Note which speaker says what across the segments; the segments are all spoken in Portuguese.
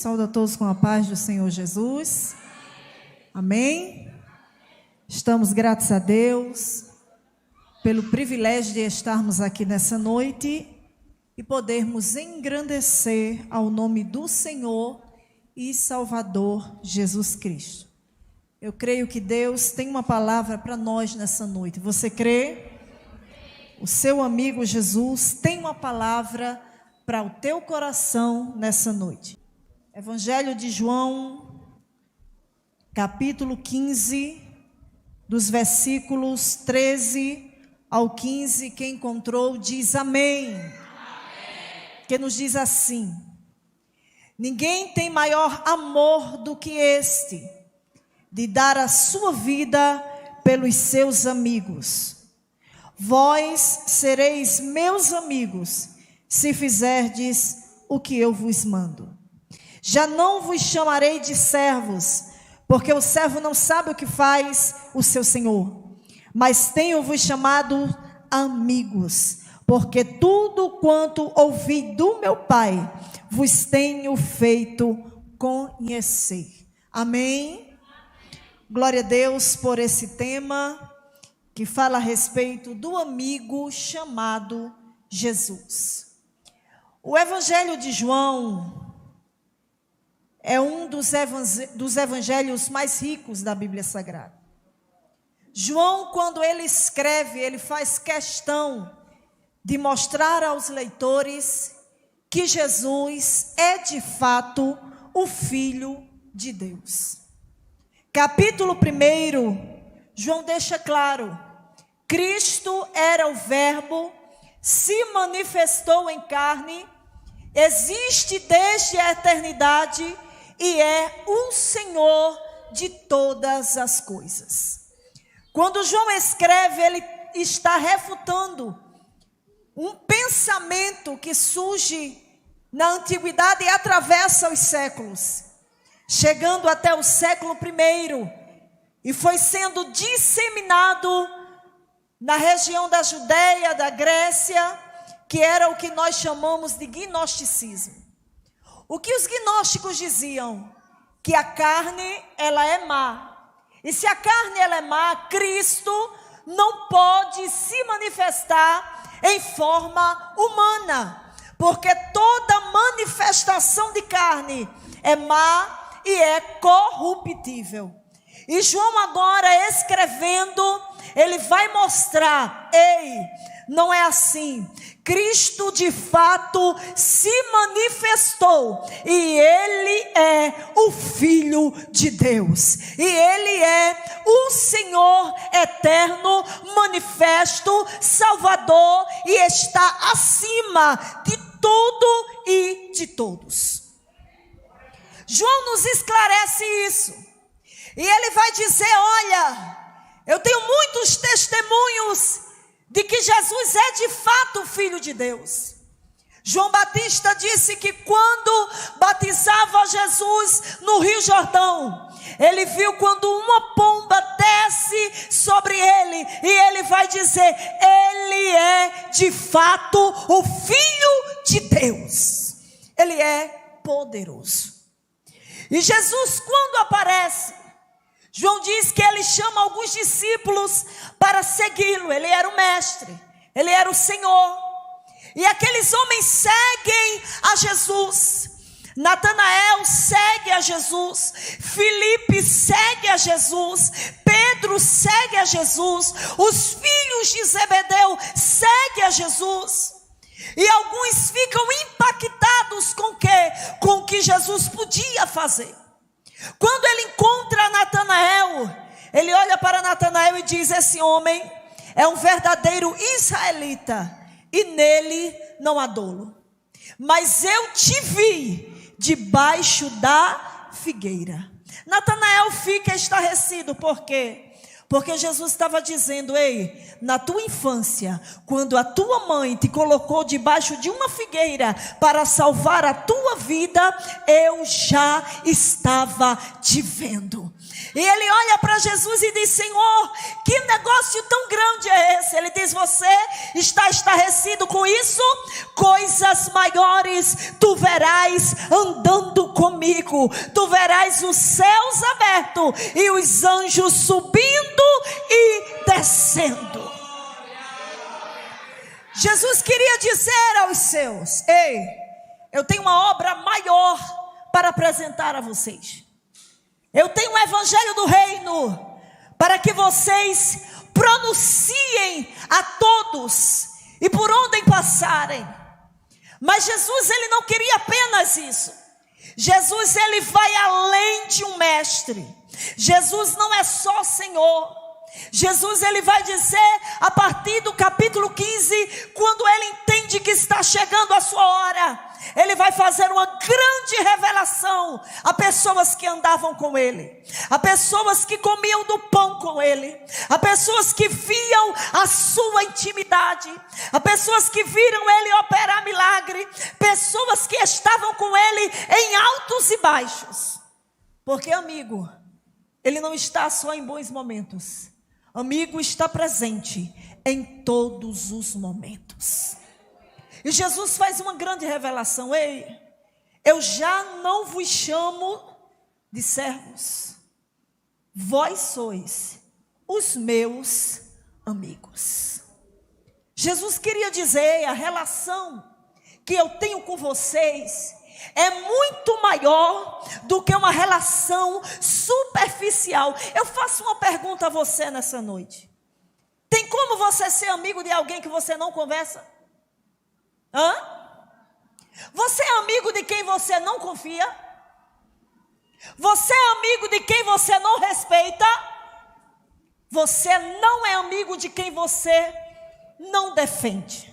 Speaker 1: Saúdo a todos com a paz do Senhor Jesus. Amém? Estamos gratos a Deus pelo privilégio de estarmos aqui nessa noite e podermos engrandecer ao nome do Senhor e Salvador Jesus Cristo. Eu creio que Deus tem uma palavra para nós nessa noite. Você crê? O seu amigo Jesus tem uma palavra para o teu coração nessa noite. Evangelho de João, capítulo 15, dos versículos 13 ao 15, quem encontrou diz amém. Amém. Que nos diz assim: ninguém tem maior amor do que este, de dar a sua vida pelos seus amigos. Vós sereis meus amigos, se fizerdes o que eu vos mando. Já não vos chamarei de servos, porque o servo não sabe o que faz o seu senhor. Mas tenho-vos chamado amigos, porque tudo quanto ouvi do meu Pai, vos tenho feito conhecer. Amém? Glória a Deus por esse tema, que fala a respeito do amigo chamado Jesus. O Evangelho de João é um dos evangelhos mais ricos da Bíblia Sagrada. João, quando ele escreve, ele faz questão de mostrar aos leitores que Jesus é de fato o Filho de Deus. Capítulo 1, João deixa claro: Cristo era o Verbo, se manifestou em carne, existe desde a eternidade e é o Senhor de todas as coisas. Quando João escreve, ele está refutando um pensamento que surge na antiguidade e atravessa os séculos, chegando até o século I, e foi sendo disseminado na região da Judéia, da Grécia, que era o que nós chamamos de gnosticismo. O que os gnósticos diziam? Que a carne, ela é má. E se a carne, ela é má, Cristo não pode se manifestar em forma humana, porque toda manifestação de carne é má e é corruptível. E João agora escrevendo, ele vai mostrar: ei, não é assim. Cristo de fato se manifestou e Ele é o Filho de Deus. E Ele é o Senhor eterno, manifesto, Salvador, e está acima de tudo e de todos. João nos esclarece isso. E ele vai dizer: olha, eu tenho muitos testemunhos de que Jesus é de fato o Filho de Deus. João Batista disse que quando batizava Jesus no Rio Jordão, ele viu quando uma pomba desce sobre ele, e ele vai dizer: ele é de fato o Filho de Deus. Ele é poderoso. E Jesus, quando aparece, João diz que ele chama alguns discípulos para segui-lo. Ele era o mestre, ele era o Senhor. E aqueles homens seguem a Jesus. Natanael segue a Jesus. Filipe segue a Jesus. Pedro segue a Jesus. Os filhos de Zebedeu seguem a Jesus. E alguns ficam impactados com o quê? Com o que Jesus podia fazer. Quando ele encontra Natanael, ele olha para Natanael e diz: esse homem é um verdadeiro israelita, e nele não há dolo. Mas eu te vi debaixo da figueira. Natanael fica estarrecido. Por quê? Porque Jesus estava dizendo: ei, na tua infância, quando a tua mãe te colocou debaixo de uma figueira para salvar a tua vida, eu já estava te vendo. E ele olha para Jesus e diz: Senhor, que negócio tão grande é esse? Ele diz: você está estarrecido com isso? Coisas maiores tu verás andando comigo. Tu verás os céus abertos e os anjos subindo e descendo. Jesus queria dizer aos seus: ei, eu tenho uma obra maior para apresentar a vocês. Eu tenho o evangelho do reino para que vocês pronunciem a todos e por onde passarem. Mas Jesus, ele não queria apenas isso. Jesus, ele vai além de um mestre. Jesus não é só Senhor. Jesus, ele vai dizer a partir do capítulo 15, quando ele entende que está chegando a sua hora, ele vai fazer uma grande revelação a pessoas que andavam com ele, a pessoas que comiam do pão com ele, a pessoas que viam a sua intimidade, a pessoas que viram ele operar milagre, pessoas que estavam com ele em altos e baixos. Porque amigo, ele não está só em bons momentos. Amigo está presente em todos os momentos. E Jesus faz uma grande revelação: ei, eu já não vos chamo de servos, vós sois os meus amigos. Jesus queria dizer: a relação que eu tenho com vocês é muito maior do que uma relação superficial. Eu faço uma pergunta a você nessa noite: tem como você ser amigo de alguém que você não conversa? Você é amigo de quem você não confia? Você é amigo de quem você não respeita? Você não é amigo de quem você não defende.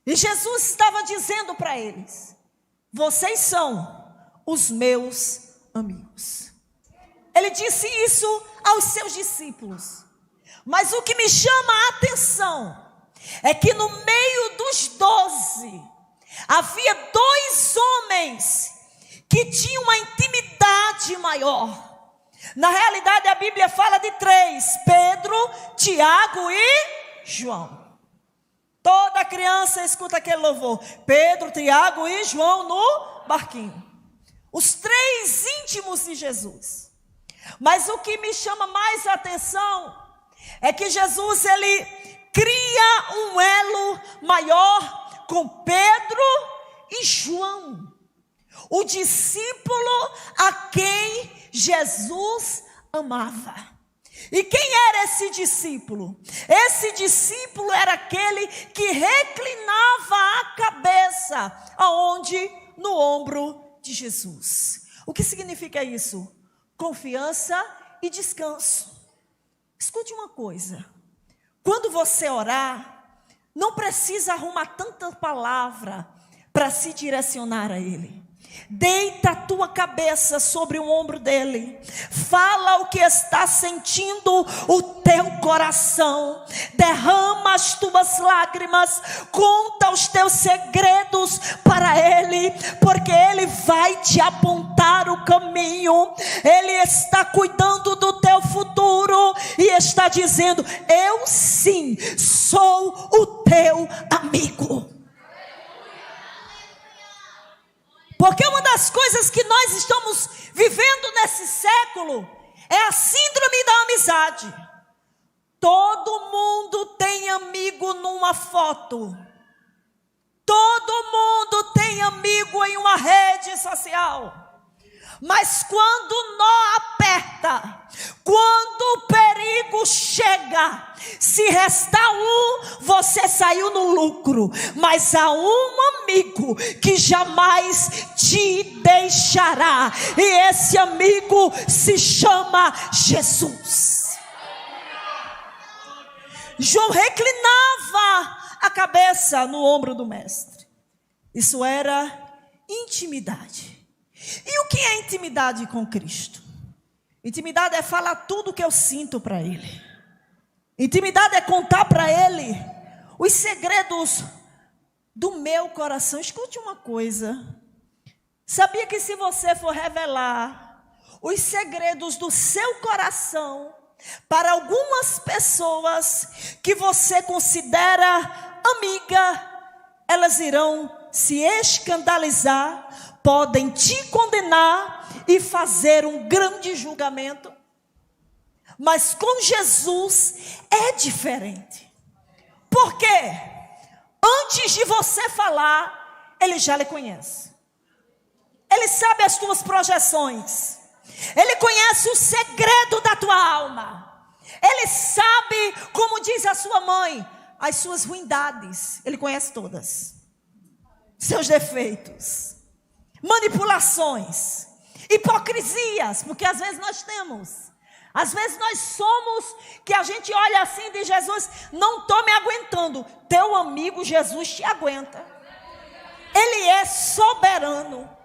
Speaker 1: E Jesus estava dizendo para eles: vocês são os meus amigos. Ele disse isso aos seus discípulos. Mas o que me chama a atenção é que no meio dos 12, havia 2 homens que tinham uma intimidade maior. Na realidade, a Bíblia fala de 3: Pedro, Tiago e João. Toda criança escuta aquele louvor: Pedro, Tiago e João no barquinho. Os 3 íntimos de Jesus. Mas o que me chama mais a atenção é que Jesus, ele cria um elo maior com Pedro e João, o discípulo a quem Jesus amava. E quem era esse discípulo? Esse discípulo era aquele que reclinava a cabeça aonde? No ombro de Jesus. O que significa isso? Confiança e descanso. Escute uma coisa: quando você orar, não precisa arrumar tanta palavra para se direcionar a Ele. Deita a tua cabeça sobre o ombro dele. Fala o que está sentindo o teu coração. Derrama as tuas lágrimas. Conta os teus segredos para ele, porque ele vai te apontar o caminho. Ele está cuidando do teu futuro e está dizendo: eu sim sou o teu amigo. Porque uma das coisas que nós estamos vivendo nesse século é a síndrome da amizade. Todo mundo tem amigo numa foto. Todo mundo tem amigo em uma rede social. Mas quando o nó aperta, quando o perigo chega, se restar um, você saiu no lucro. Mas há um amigo que jamais te deixará, e esse amigo se chama Jesus. João reclinava a cabeça no ombro do mestre. Isso era intimidade. E o que é intimidade com Cristo? Intimidade é falar tudo o que eu sinto para Ele. Intimidade é contar para Ele os segredos do meu coração. Escute uma coisa: sabia que se você for revelar
Speaker 2: os segredos do seu coração para algumas pessoas que você considera amiga, elas irão se escandalizar, podem te condenar e fazer um grande julgamento. Mas com Jesus é diferente. Por quê? Antes de você falar, Ele já lhe conhece. Ele sabe as tuas projeções. Ele conhece o segredo da tua alma. Ele sabe, como diz a sua mãe, as suas ruindades. Ele conhece todas. Seus defeitos, manipulações, hipocrisias, porque às vezes nós temos. Às vezes nós somos, que a gente olha assim e diz: Jesus, não estou me aguentando. Teu amigo Jesus te aguenta. Ele é soberano.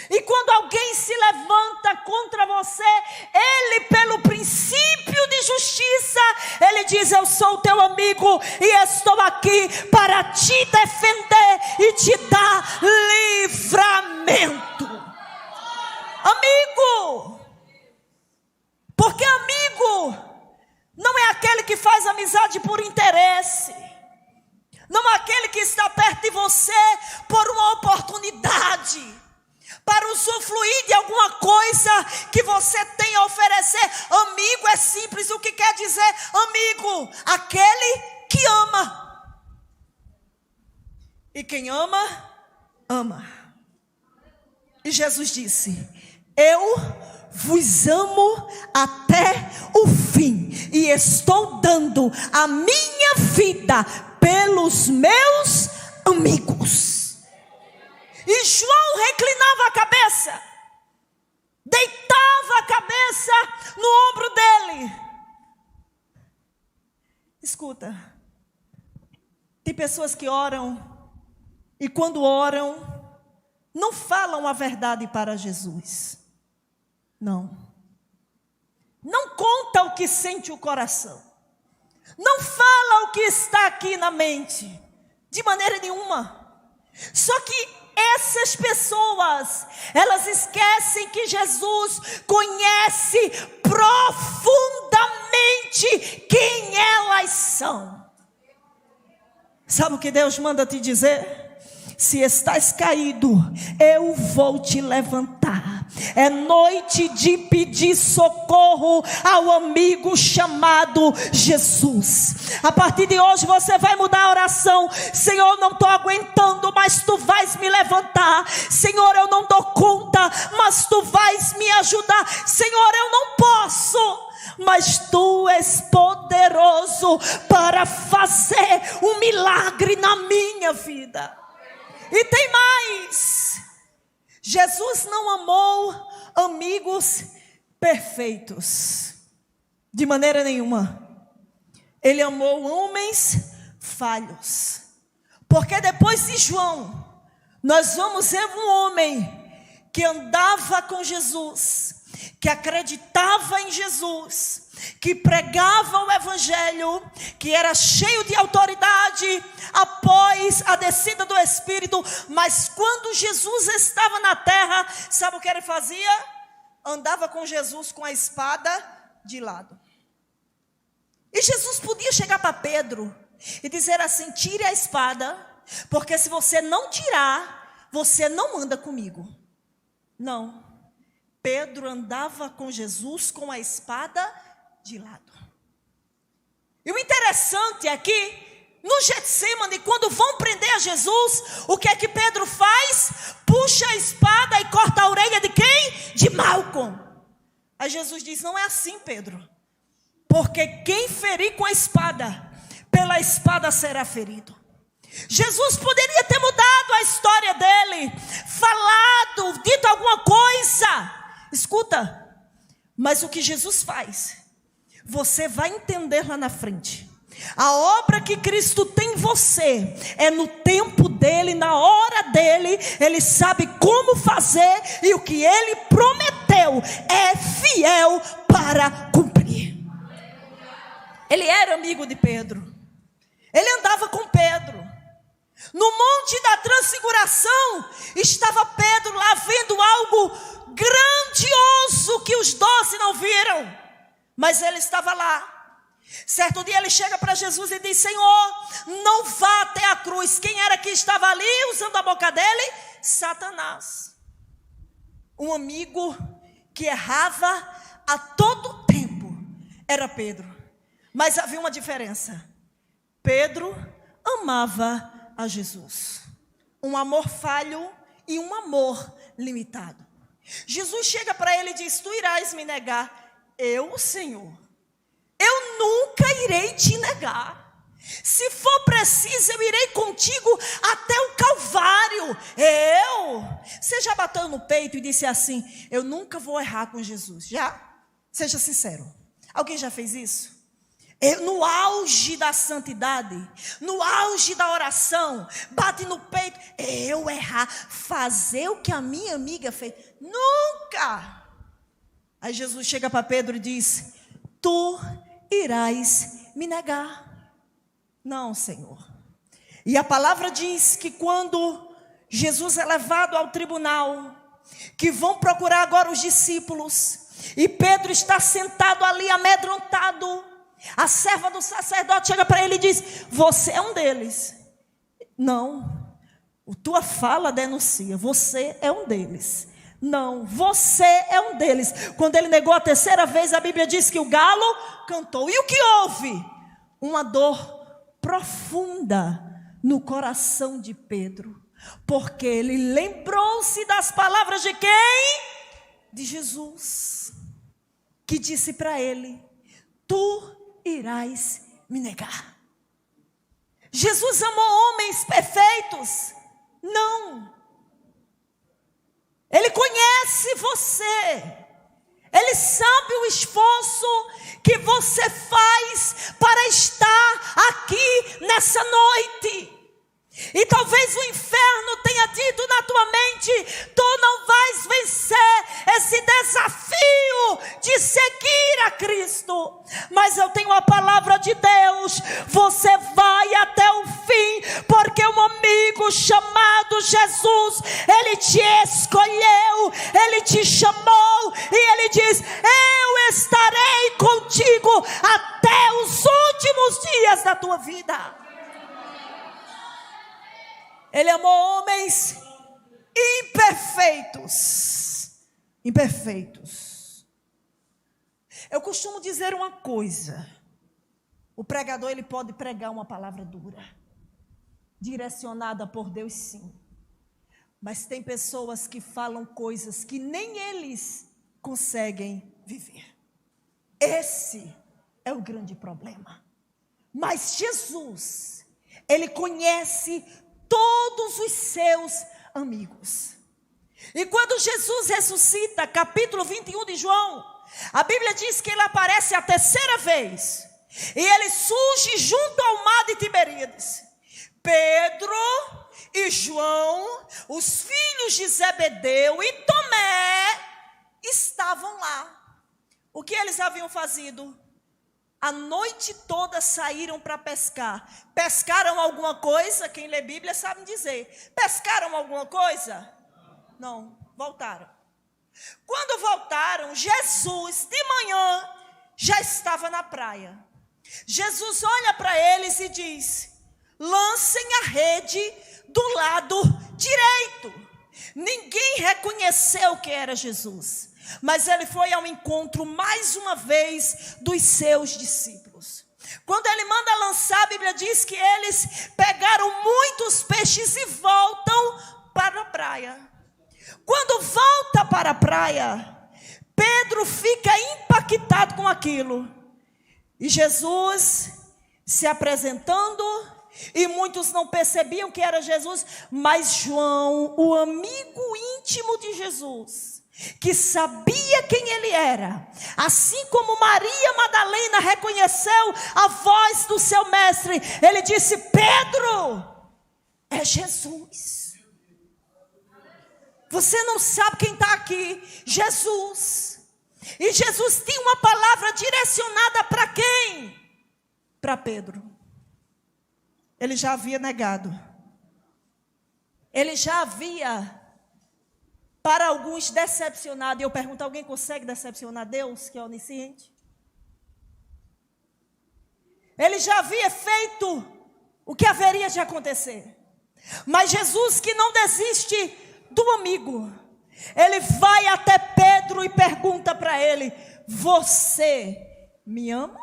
Speaker 2: E quando alguém se levanta contra você, Ele, pelo princípio de justiça, Ele diz: eu sou o teu amigo e estou aqui para te defender e te dar livramento. Amigo. Porque amigo não é aquele que faz amizade por interesse. Não é aquele que está perto de você por uma oportunidade, para usufruir de alguma coisa que você tem a oferecer. Amigo é simples. O que quer dizer amigo? Aquele que ama. E quem ama, ama. E Jesus disse: eu vos amo até o fim, e estou dando a minha vida pelos meus amigos. E João reclinava a cabeça, deitava a cabeça no ombro dele. Escuta, tem pessoas que oram, e quando oram, não falam a verdade para Jesus. Não conta o que sente o coração. Não fala o que está aqui na mente. De maneira nenhuma. Só que essas pessoas, elas esquecem que Jesus conhece profundamente quem elas são. Sabe o que Deus manda te dizer? Se estás caído, eu vou te levantar. É noite de pedir socorro ao amigo chamado Jesus. A partir de hoje você vai mudar a oração. Senhor, não estou aguentando, mas tu vais me levantar. Senhor, eu não dou conta, mas tu vais me ajudar. Senhor, eu não posso, mas tu és poderoso para fazer um milagre na minha vida. E tem mais. Jesus não amou amigos perfeitos, de maneira nenhuma. Ele amou homens falhos. Porque depois de João, nós vamos ver um homem que andava com Jesus, que acreditava em Jesus, que pregava o evangelho, que era cheio de autoridade após a descida do Espírito. Mas quando Jesus estava na terra, sabe o que ele fazia? Andava com Jesus com a espada de lado. E Jesus podia chegar para Pedro e dizer assim: tire a espada, porque se você não tirar, você não anda comigo. Não. Pedro andava com Jesus com a espada de lado. E o interessante é que no Getsemane, quando vão prender a Jesus, o que é que Pedro faz? Puxa a espada e corta a orelha de quem? De Malco. Aí Jesus diz: não é assim, Pedro, porque quem ferir com a espada, pela espada será ferido. Jesus poderia ter mudado a história dele, falado, dito alguma coisa. Escuta, mas o que Jesus faz, você vai entender lá na frente. A obra que Cristo tem em você é no tempo dele, na hora dele. Ele sabe como fazer, e o que ele prometeu é fiel para cumprir. Ele era amigo de Pedro. Ele andava com Pedro. No Monte da Transfiguração, estava Pedro lá vendo algo grandioso que os 12 não viram, mas ele estava lá. Certo dia ele chega para Jesus e diz: Senhor, não vá até a cruz. Quem era que estava ali usando a boca dele? Satanás. Um amigo que errava a todo tempo era Pedro. Mas havia uma diferença. Pedro amava a Jesus. Um amor falho e um amor limitado. Jesus chega para ele e diz: tu irás me negar. Eu, Senhor, eu nunca irei te negar. Se for preciso, eu irei contigo até o Calvário. Você já bateu no peito e disse assim: eu nunca vou errar com Jesus? Já? Seja sincero. Alguém já fez isso? No auge da santidade, no auge da oração, bate no peito: eu errar, fazer o que a minha amiga fez? Nunca! Aí Jesus chega para Pedro e diz: tu irás me negar. Não, Senhor. E a palavra diz que quando Jesus é levado ao tribunal, que vão procurar agora os discípulos, e Pedro está sentado ali amedrontado, a serva do sacerdote chega para ele e diz: você é um deles. Não, tua fala denuncia, você é um deles. Não, você é um deles. Quando ele negou a terceira vez, a Bíblia diz que o galo cantou. E o que houve? Uma dor profunda no coração de Pedro, porque ele lembrou-se das palavras de quem? De Jesus, que disse para ele: tu irás me negar. Jesus amou homens perfeitos? Não. Ele conhece você. Ele sabe o esforço que você faz para estar aqui nessa noite. E talvez o inferno tenha dito na tua mente: tu não vais vencer esse desafio de seguir a Cristo. Mas eu tenho a palavra de Deus: você vai até o fim, porque um amigo chamado Jesus, ele te escolheu, ele te chamou, e ele diz: eu estarei contigo até os últimos dias da tua vida. Ele amou homens imperfeitos. Eu costumo dizer uma coisa: o pregador, ele pode pregar uma palavra dura, direcionada por Deus, sim. Mas tem pessoas que falam coisas que nem eles conseguem viver. Esse é o grande problema. Mas Jesus, ele conhece todos os seus amigos. E quando Jesus ressuscita, capítulo 21 de João, a Bíblia diz que ele aparece a terceira vez, e ele surge junto ao mar de Tiberíades. Pedro e João, os filhos de Zebedeu e Tomé, estavam lá. O que eles haviam fazido? A noite toda saíram para pescar. Pescaram alguma coisa? Quem lê Bíblia sabe dizer. Pescaram alguma coisa? Não, voltaram. Quando voltaram, Jesus de manhã já estava na praia. Jesus olha para eles e diz: lancem a rede do lado direito. Ninguém reconheceu que era Jesus, mas ele foi ao encontro mais uma vez dos seus discípulos. Quando ele manda lançar, a Bíblia diz que eles pegaram muitos peixes e voltam para a praia. Quando volta para a praia, Pedro fica impactado com aquilo. E Jesus se apresentando, e muitos não percebiam que era Jesus, mas João, o amigo íntimo de Jesus, que sabia quem ele era, assim como Maria Madalena reconheceu a voz do seu mestre, ele disse: Pedro, é Jesus. Você não sabe quem está aqui? Jesus. E Jesus tinha uma palavra direcionada para quem? Para Pedro. Ele já havia negado. Ele já havia para alguns decepcionado. E eu pergunto, alguém consegue decepcionar Deus, que é onisciente? Ele já havia feito o que haveria de acontecer. Mas Jesus, que não desiste do amigo, ele vai até Pedro e pergunta para ele: você me ama?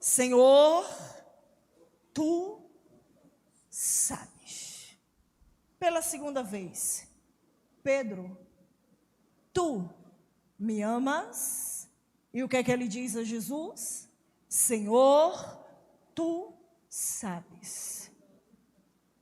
Speaker 2: Senhor, tu sabes. Pela segunda vez: Pedro, tu me amas? E o que é que ele diz a Jesus? Senhor, tu sabes.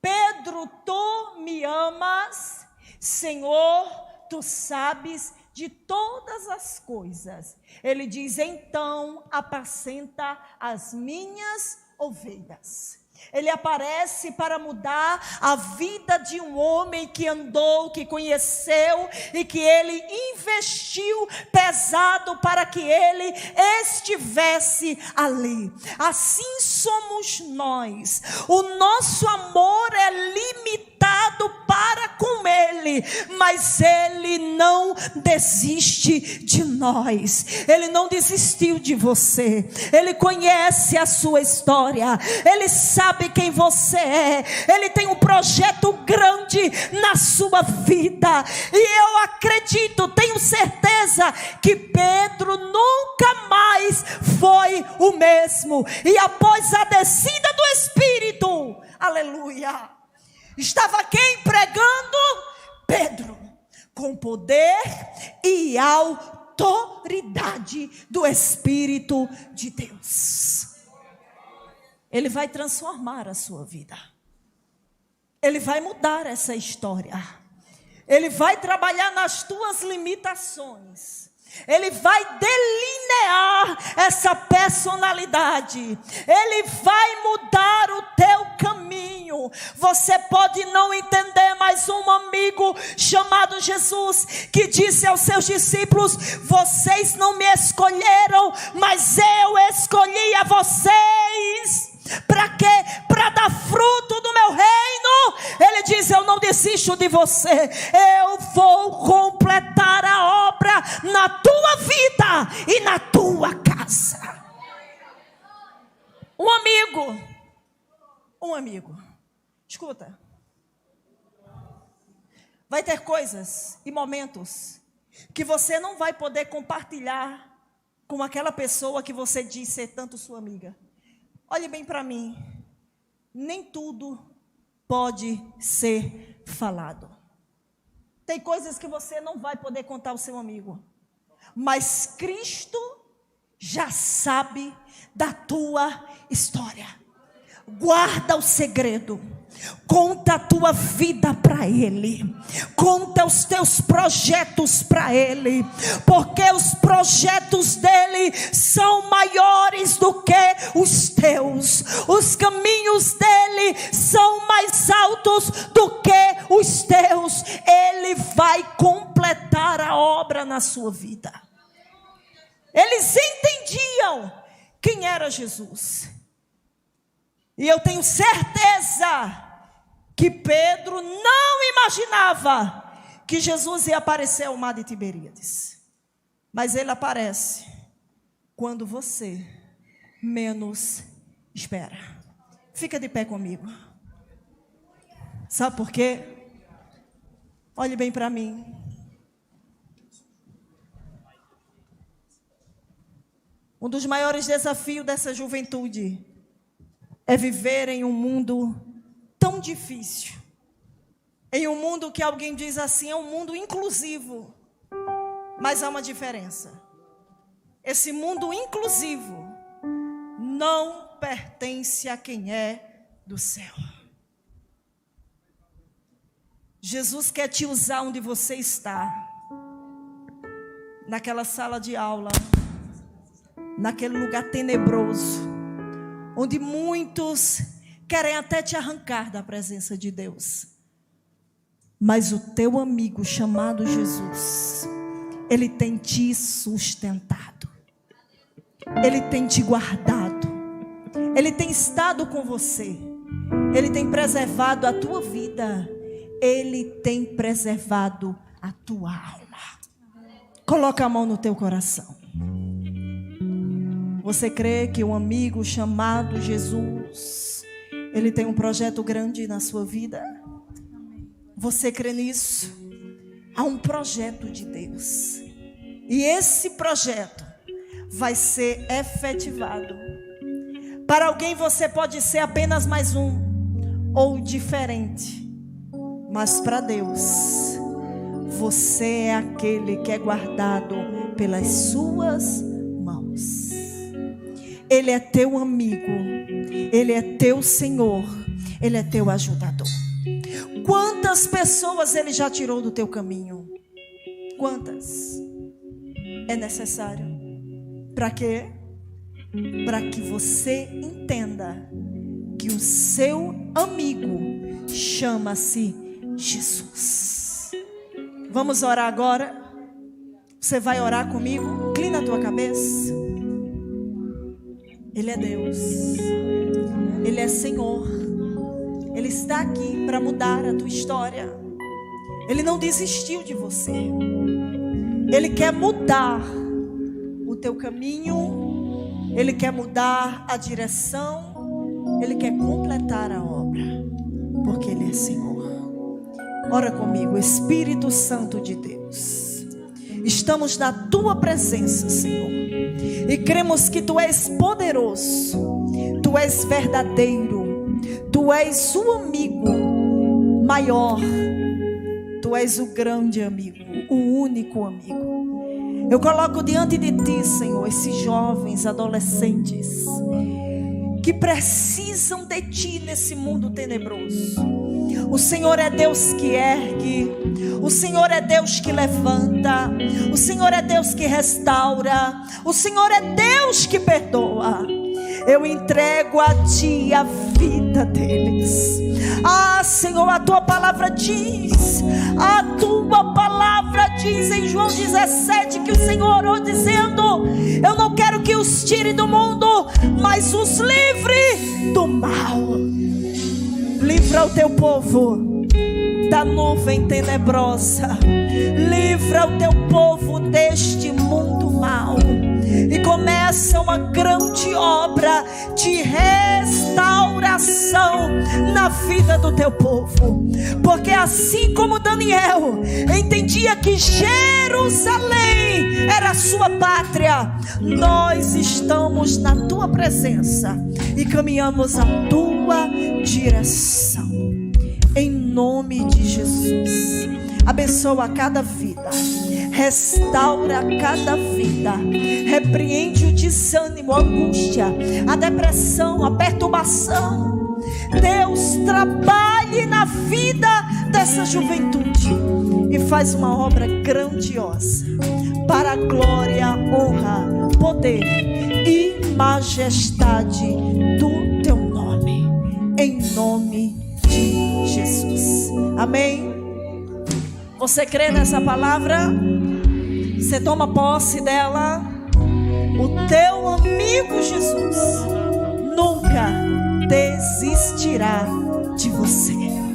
Speaker 2: Pedro, tu me amas? Senhor, tu sabes de todas as coisas. Ele diz: então apacenta as minhas ovelhas. Ele aparece para mudar a vida de um homem que andou, que conheceu e que ele investiu pesado para que ele estivesse ali. Assim somos nós. O nosso amor é limitado para com ele, mas ele não desiste de nós. Ele não desistiu de você. Ele conhece a sua história. Ele sabe quem você é. Ele tem um projeto grande na sua vida. E eu acredito, tenho certeza que Pedro nunca mais foi o mesmo. E após a descida do Espírito, aleluia, estava quem pregando? Pedro, com poder e autoridade do Espírito de Deus. Ele vai transformar a sua vida. Ele vai mudar essa história. Ele vai trabalhar nas tuas limitações. Ele vai delinear essa personalidade. Ele vai mudar o teu caminho. Você pode não entender, mas um amigo chamado Jesus, que disse aos seus discípulos: vocês não me escolheram, mas eu escolhi a vocês. Para quê? Para dar fruto do meu reino. Ele diz: eu não desisto de você. Eu vou completar a obra na tua vida e na tua casa. Um amigo, escuta, vai ter coisas e momentos que você não vai poder compartilhar com aquela pessoa que você diz ser tanto sua amiga. Olhe bem para mim, nem tudo pode ser falado. Tem coisas que você não vai poder contar ao seu amigo, mas Cristo já sabe da tua história. Guarda o segredo. Conta a tua vida para Ele. Conta os teus projetos para Ele. Porque os projetos dEle são maiores do que os teus. Os caminhos dEle são mais altos do que os teus. Ele vai completar a obra na sua vida. Eles entendiam quem era Jesus. E eu tenho certeza que Pedro não imaginava que Jesus ia aparecer ao mar de Tiberíades. Mas ele aparece quando você menos espera. Fica de pé comigo. Sabe por quê? Olhe bem para mim. Um dos maiores desafios dessa juventude é viver em um mundo tão difícil. Em um mundo que alguém diz assim, é um mundo inclusivo. Mas há uma diferença. Esse mundo inclusivo não pertence a quem é do céu. Jesus quer te usar onde você está. Naquela sala de aula. Naquele lugar tenebroso. Onde muitos querem até te arrancar da presença de Deus. Mas o teu amigo chamado Jesus, ele tem te sustentado. Ele tem te guardado. Ele tem estado com você. Ele tem preservado a tua vida. Ele tem preservado a tua alma. Coloca a mão no teu coração. Você crê que um amigo chamado Jesus, ele tem um projeto grande na sua vida? Você crê nisso? Há um projeto de Deus. E esse projeto vai ser efetivado. Para alguém você pode ser apenas mais um, ou diferente. Mas para Deus, você é aquele que é guardado pelas suas mãos. Ele é teu amigo, Ele é teu Senhor, Ele é teu ajudador. Quantas pessoas Ele já tirou do teu caminho? Quantas? É necessário. Para quê? Para que você entenda que o seu amigo chama-se Jesus. Vamos orar agora? Você vai orar comigo? Inclina a tua cabeça. Ele é Deus. Ele é Senhor. Ele está aqui para mudar a tua história. Ele não desistiu de você. Ele quer mudar o teu caminho. Ele quer mudar a direção. Ele quer completar a obra. Porque Ele é Senhor. Ora comigo, Espírito Santo de Deus. Estamos na tua presença, Senhor. E cremos que tu és poderoso. Tu és verdadeiro. Tu és o amigo maior. Tu és o grande amigo, o único amigo. Eu coloco diante de ti, Senhor, esses jovens, adolescentes que precisam de ti nesse mundo tenebroso. O Senhor é Deus que ergue, o Senhor é Deus que levanta, o Senhor é Deus que restaura, o Senhor é Deus que perdoa. Eu entrego a ti a vida deles. Ah, Senhor, a tua palavra diz, em João 17, que o Senhor orou dizendo: eu não quero que os tire do mundo, mas os livre do mal. Livra o teu povo da nuvem tenebrosa. Livra o teu povo deste mundo mau. E começa uma grande obra de restauração na vida do teu povo. Porque assim como Daniel entendia que Jerusalém era a sua pátria, nós estamos na tua presença e caminhamos a tua direção. Em nome de Jesus, abençoa cada vida, restaura cada vida, repreende o desânimo, a angústia, a depressão, a perturbação. Deus, trabalhe na vida dessa juventude e faz uma obra grandiosa para a glória, honra, poder e majestade do teu nome, em nome de Jesus. Amém? Você crê nessa palavra? Você toma posse dela? O teu amigo Jesus nunca desistirá de você.